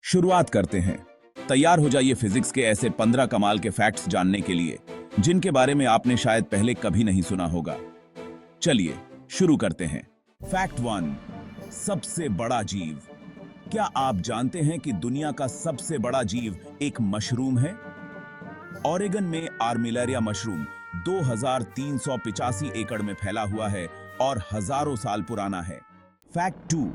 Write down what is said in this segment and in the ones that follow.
शुरुआत करते हैं। तैयार हो जाइए फिजिक्स के ऐसे 15 कमाल के फैक्ट्स जानने के लिए जिनके बारे में आपने शायद पहले कभी नहीं सुना होगा। चलिए शुरू करते हैं। फैक्ट 1, सबसे बड़ा जीव। क्या आप जानते हैं कि दुनिया का सबसे बड़ा जीव एक मशरूम है? ओरेगन में आर्मिलेरिया मशरूम 2385 एकड़ में फैला हुआ है और हजारों साल पुराना है। फैक्ट 2,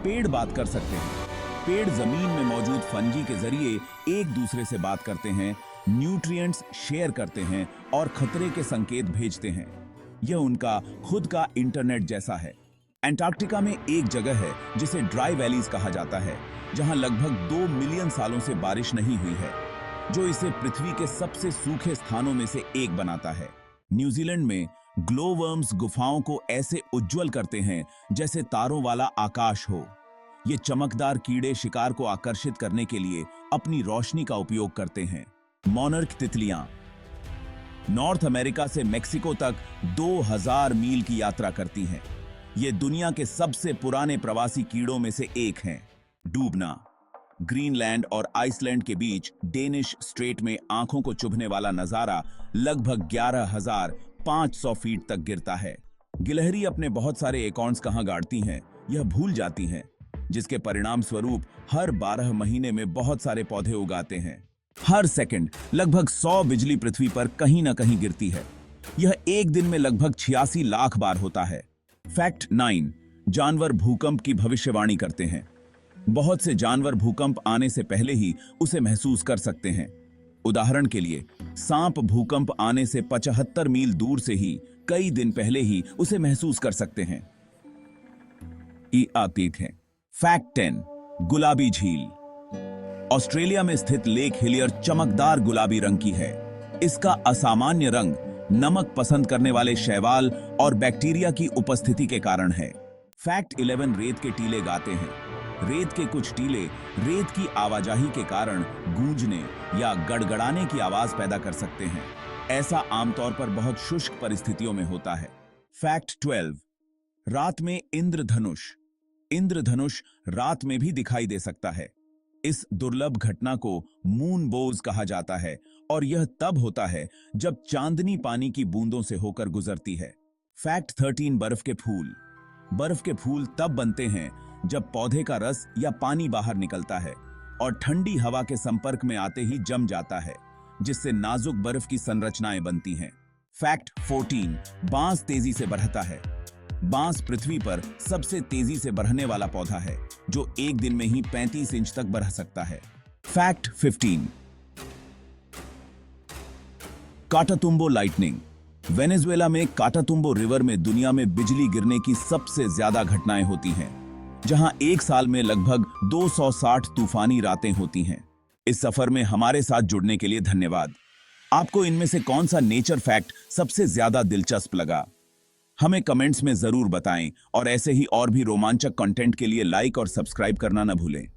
पेड़ बात कर सकते हैं। पेड़ जमीन में मौजूद फंजी के जरिए एक दूसरे से बात करते हैं, न्यूट्रिएंट्स शेयर करते हैं और खतरे के संकेत भेजते हैं। यह उनका खुद का इंटरनेट जैसा है। अंटार्कटिका में एक जगह है जिसे ड्राई वैलीज कहा जाता है, जहां लगभग 2 मिलियन सालों से बारिश नहीं हुई है, जो इसे पृथ्वी के सबसे सूखे स्थानों में से एक बनाता है। न्यूजीलैंड में ग्लोवर्म्स गुफाओं को ऐसे उज्जवल करते हैं जैसे तारों वाला आकाश हो। ये चमकदार कीड़े शिकार को आकर्षित करने के लिए अपनी रोशनी का उपयोग करते हैं। मोनर्क तितलियां नॉर्थ अमेरिका से मेक्सिको तक 2000 मील की यात्रा करती हैं। ये दुनिया के सबसे पुराने प्रवासी कीड़ों में से एक हैं। डूबना ग्रीनलैंड और आइसलैंड के बीच डेनिश स्ट्रेट में आंखों को चुभने वाला नजारा लगभग 11,500 फीट तक गिरता है। गिलहरी अपने बहुत सारे एकॉर्न्स कहां गाड़ती हैं यह भूल जाती हैं, जिसके परिणाम स्वरूप हर 12 महीने में बहुत सारे पौधे उगाते हैं। हर सेकंड लगभग 100 बिजली पृथ्वी पर कहीं ना कहीं गिरती है। यह एक दिन में लगभग 86 लाख बार होता है। फैक्ट 9, जानवर भूकंप की भविष्यवाणी करते हैं। बहुत से जानवर भूकंप आने से पहले ही उसे महसूस कर सकते हैं। उदाहरण के लिए सांप भूकंप आने से 75 मील दूर से ही कई दिन पहले ही उसे महसूस कर सकते हैं। फैक्ट 10, गुलाबी झील। ऑस्ट्रेलिया में स्थित लेक हिलियर चमकदार गुलाबी रंग की है। इसका असामान्य रंग नमक पसंद करने वाले शैवाल और बैक्टीरिया की उपस्थिति के कारण है। फैक्ट 11, रेत के टीले गाते हैं। रेत के कुछ टीले रेत की आवाजाही के कारण गूंजने या गड़गड़ाने की आवाज पैदा कर सकते हैं। ऐसा आमतौर पर बहुत शुष्क परिस्थितियों में होता है। फैक्ट 12, रात में इंद्रधनुष। इंद्रधनुष रात में भी दिखाई दे सकता है। इस दुर्लभ घटना को मून बोज कहा जाता है और यह तब होता है जब चांदनी पानी की बूंदों से होकर गुजरती है। फैक्ट 13, बर्फ के फूल। बर्फ के फूल तब बनते हैं जब पौधे का रस या पानी बाहर निकलता है और ठंडी हवा के संपर्क में आते ही जम जाता है, जिससे नाजुक बर्फ की संरचनाएं बनती हैं। फैक्ट 14, बांस तेजी से बढ़ता है। बांस पृथ्वी पर सबसे तेजी से बढ़ने वाला पौधा है, जो एक दिन में ही 35 इंच तक बढ़ सकता है। Fact 15, काटातुम्बो lightning. वेनेजुएला में काटातुम्बो रिवर में दुनिया में बिजली गिरने की सबसे ज्यादा घटनाएं होती हैं, जहां एक साल में लगभग 260 तूफानी रातें होती हैं। इस सफर में हमारे साथ जुड़ने के लिए धन्यवाद। आपको इनमें से कौन सा नेचर फैक्ट सबसे ज्यादा दिलचस्प लगा? हमें कमेंट्स में जरूर बताएं और ऐसे ही और भी रोमांचक कंटेंट के लिए लाइक और सब्सक्राइब करना न भूलें।